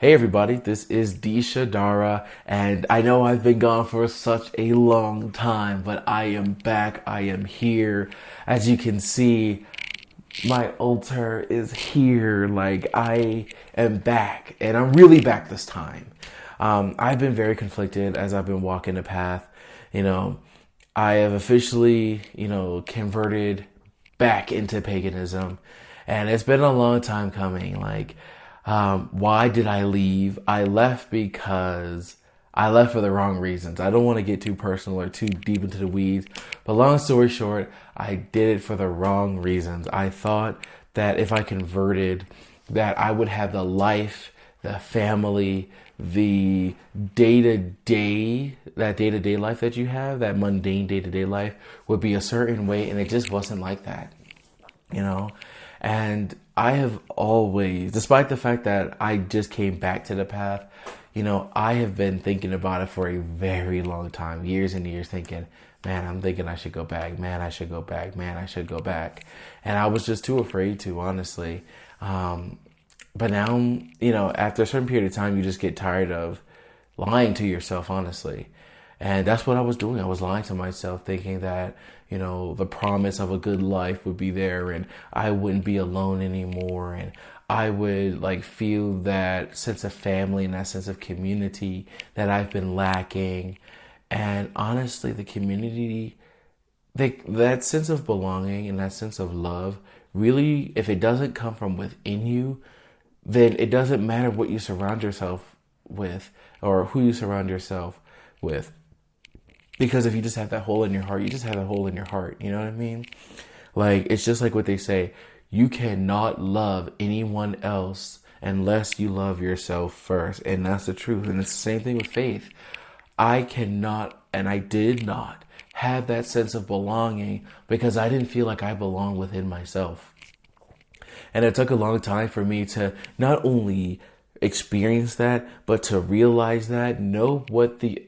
Hey everybody, this is Disha Dara, and I know I've been gone for such a long time, but I am back, I am here. As you can see, my altar is here, like I am back, and I'm really back this time. I've been very conflicted as I've been walking the path. You know, I have officially, converted back into paganism, and it's been a long time coming. Why did I leave? I left because I left for the wrong reasons. I don't want to get too personal or too deep into the weeds, but long story short, I did it for the wrong reasons. I thought that if I converted, that I would have the life, the family, the day to day life that you have, that mundane day to day life would be a certain way, and it just wasn't like that, you know? And I have always, despite the fact that I just came back to the path, I have been thinking about it for a very long time, years and years, thinking, man, I'm thinking I should go back. Man, I should go back. Man, I should go back. And I was just too afraid to, honestly. But now, after a certain period of time, you just get tired of lying to yourself, honestly. And that's what I was doing. I was lying to myself, thinking that, the promise of a good life would be there and I wouldn't be alone anymore. And I would feel that sense of family and that sense of community that I've been lacking. And honestly, the community, that sense of belonging and that sense of love, really, if it doesn't come from within you, then it doesn't matter what you surround yourself with or who you surround yourself with. Because if you just have that hole in your heart, you just have that hole in your heart. You know what I mean? It's just like what they say. You cannot love anyone else unless you love yourself first. And that's the truth. And it's the same thing with faith. I cannot, and I did not have that sense of belonging because I didn't feel like I belonged within myself. And it took a long time for me to not only experience that, but to realize that, know what the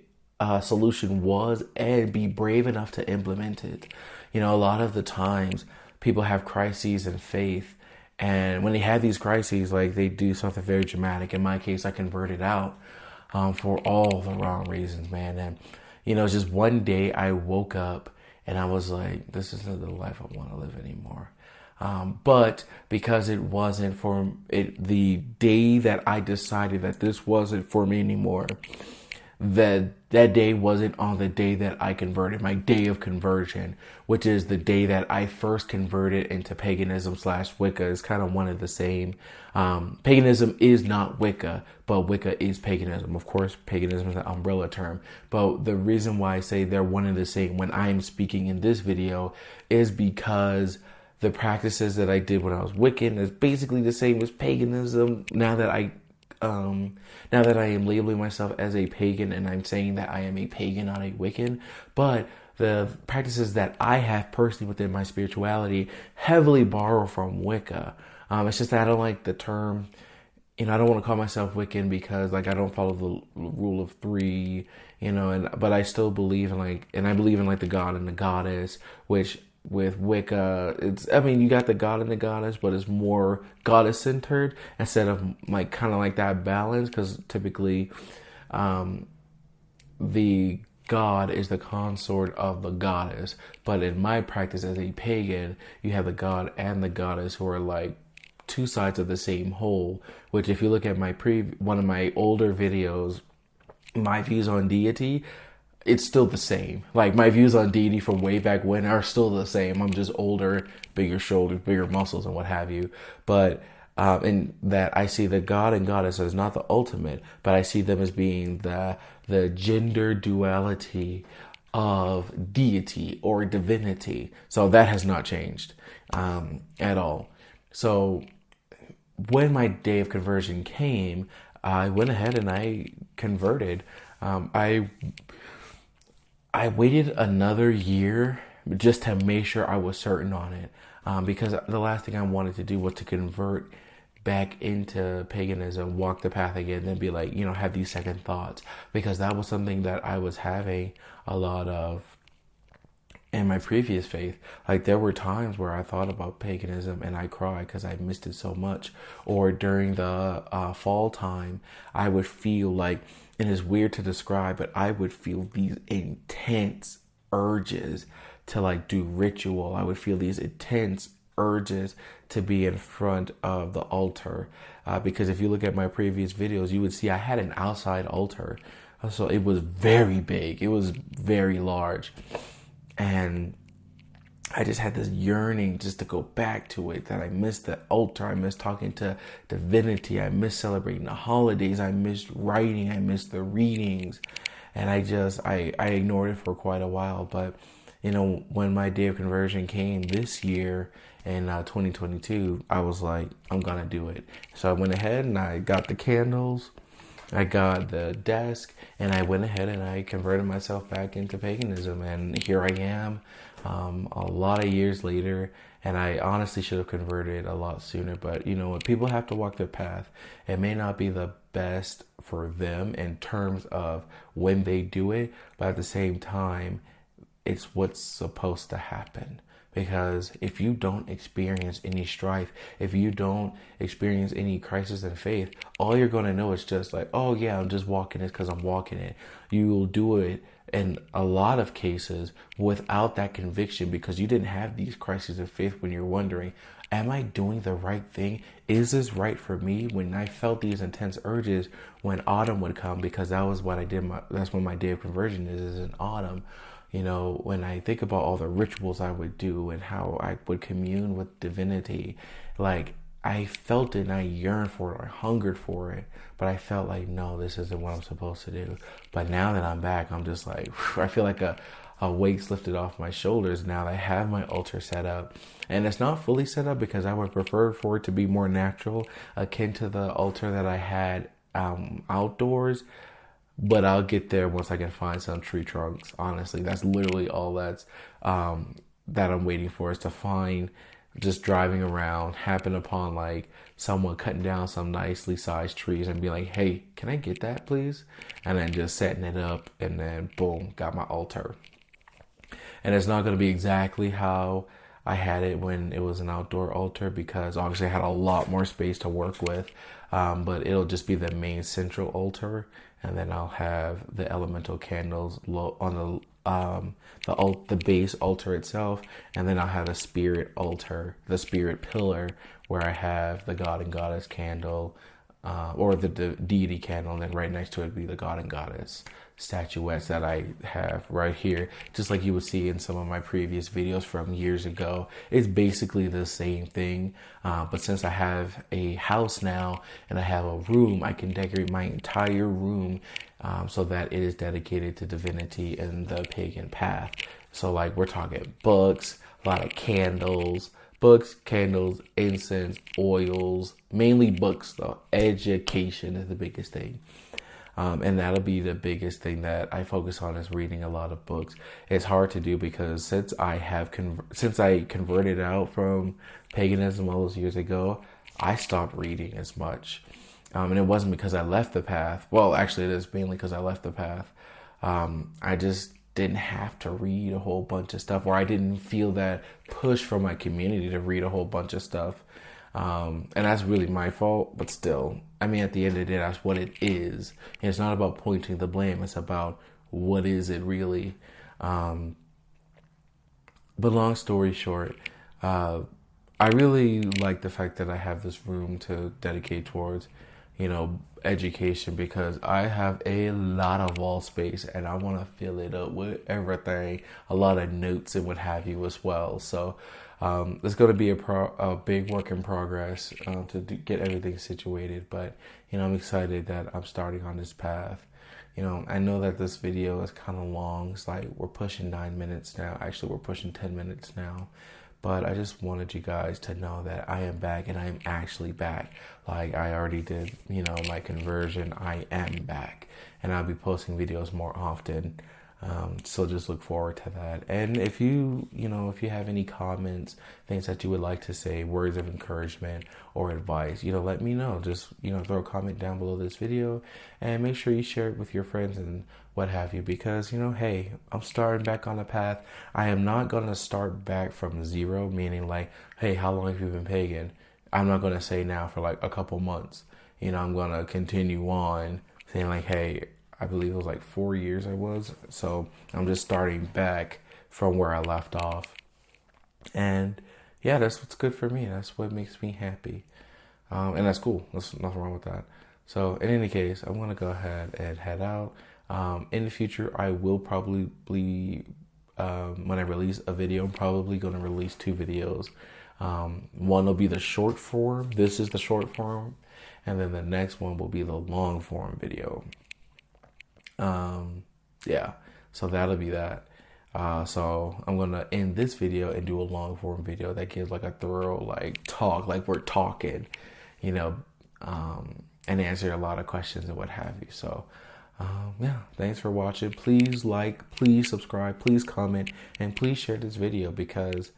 solution was, and be brave enough to implement it. A lot of the times people have crises in faith, and when they have these crises, they do something very dramatic. In my case, I converted out for all the wrong reasons, man. And just one day I woke up and I was like, this isn't the life I want to live anymore. But because it wasn't for it, the day that I decided that this wasn't for me anymore, that day wasn't on the day that I converted, my day of conversion, which is the day that I first converted into paganism / Wicca. Is kind of one of the same. Paganism is not Wicca, but Wicca is paganism. Of course, paganism is an umbrella term. But the reason why I say they're one and the same when I'm speaking in this video is because the practices that I did when I was Wiccan is basically the same as paganism. Now that I am labeling myself as a pagan and I'm saying that I am a pagan, not a Wiccan, but the practices that I have personally within my spirituality heavily borrow from Wicca. It's just that I don't like the term. I don't want to call myself Wiccan because I don't follow the rule of three. But I still believe in I believe in the god and the goddess, which with Wicca, you got the god and the goddess, but it's more goddess centered instead of kind of that balance, because typically the god is the consort of the goddess. But in my practice as a pagan, you have the god and the goddess who are two sides of the same whole, which if you look at one of my older videos, my views on deity, it's still the same. My views on deity from way back when are still the same. I'm just older, bigger shoulders, bigger muscles, and what have you. But in that, I see the god and goddess as not the ultimate, but I see them as being the gender duality of deity or divinity. So that has not changed at all. So when my day of conversion came, I went ahead and I converted. I waited another year just to make sure I was certain on it, because the last thing I wanted to do was to convert back into paganism, walk the path again, then be have these second thoughts, because that was something that I was having a lot of in my previous faith, like there were times where I thought about paganism and I cried because I missed it so much. Or during the fall time, I would feel like, and it's weird to describe, but I would feel these intense urges to like do ritual. I would feel these intense urges to be in front of the altar. Because if you look at my previous videos, you would see I had an outside altar. So it was very big. It was very large. And I just had this yearning just to go back to it, that I missed the altar. I missed talking to divinity. I missed celebrating the holidays. I missed writing. I missed the readings. And I ignored it for quite a while. But, you know, when my day of conversion came this year in 2022, I was like, I'm going to do it. So I went ahead and I got the candles. I got the desk, and I went ahead and I converted myself back into paganism. And here I am, a lot of years later. And I honestly should have converted a lot sooner. But you know what? People have to walk their path. It may not be the best for them in terms of when they do it, but at the same time, it's what's supposed to happen. Because if you don't experience any strife, if you don't experience any crisis in faith, all you're going to know is just like, oh yeah, I'm just walking it because I'm walking it. You will do it in a lot of cases without that conviction, because you didn't have these crises of faith when you're wondering, am I doing the right thing? Is this right for me? When I felt these intense urges when autumn would come, because that was what I did. That's when my day of conversion is in autumn. You know, when I think about all the rituals I would do and how I would commune with divinity, like I felt it and I yearned for it, or I hungered for it, but I felt like, no, this isn't what I'm supposed to do. But now that I'm back, I'm just like, I feel like a weight's lifted off my shoulders now that I have my altar set up. And it's not fully set up because I would prefer for it to be more natural, akin to the altar that I had outdoors. But I'll get there once I can find some tree trunks. Honestly, that's literally all that I'm waiting for, is to find, just driving around, happen upon like someone cutting down some nicely sized trees and be like, hey, can I get that please? And then just setting it up, and then boom, got my altar. And it's not going to be exactly how I had it when it was an outdoor altar, because obviously I had a lot more space to work with. But it'll just be the main central altar, and then I'll have the elemental candles on the base altar itself, and then I'll have a spirit altar, the spirit pillar, where I have the God and Goddess candle, or the deity candle, and then right next to it be the God and Goddess statuettes that I have right here, just like you would see in some of my previous videos from years ago. It's basically the same thing, but since I have a house now and I have a room, I can decorate my entire room so that it is dedicated to divinity and the pagan path. So like we're talking books, a lot of candles, incense, oils, mainly books though. Education is the biggest thing. And that'll be the biggest thing that I focus on, is reading a lot of books. It's hard to do because since I converted out from paganism all those years ago, I stopped reading as much. And it wasn't because I left the path. Well, actually, it is mainly because I left the path. I just didn't have to read a whole bunch of stuff, or I didn't feel that push from my community to read a whole bunch of stuff. And that's really my fault, but still, I mean, at the end of the day, that's what it is. And it's not about pointing the blame. It's about what is it really. But long story short, I really like the fact that I have this room to dedicate towards, education, because I have a lot of wall space and I want to fill it up with everything, a lot of notes and what have you as well. So it's going to be a big work in progress to get everything situated. But, I'm excited that I'm starting on this path. I know that this video is kind of long. It's like we're pushing 9 minutes now. Actually, we're pushing 10 minutes now. But I just wanted you guys to know that I am back, and I am actually back. Like I already did, my conversion. I am back, and I'll be posting videos more often. So just look forward to that. And if you have any comments, things that you would like to say, words of encouragement or advice, let me know. Just, throw a comment down below this video, and make sure you share it with your friends and what have you, because, hey, I'm starting back on the path. I am not going to start back from zero, meaning like, hey, how long have you been pagan? I'm not going to say now for like a couple months. I'm going to continue on saying like, hey, I believe it was like 4 years I was. So I'm just starting back from where I left off. And yeah, that's what's good for me. That's what makes me happy. And that's cool. There's nothing wrong with that. So in any case, I'm going to go ahead and head out. In the future, I will probably, when I release a video, I'm probably going to release 2 videos. One will be the short form. This is the short form. And then the next one will be the long form video. Yeah, so that'll be that. So I'm gonna end this video and do a long form video that gives like a thorough like talk, like we're talking, and answer a lot of questions and what have you. So yeah, thanks for watching. Please like, please subscribe, please comment, and please share this video, because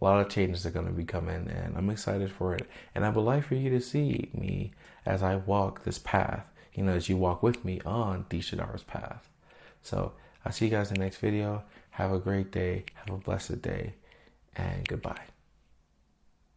a lot of changes are going to be coming, and I'm excited for it. And I would like for you to see me as I walk this path, as you walk with me on Dishadar's path. So I'll see you guys in the next video. Have a great day. Have a blessed day. And goodbye.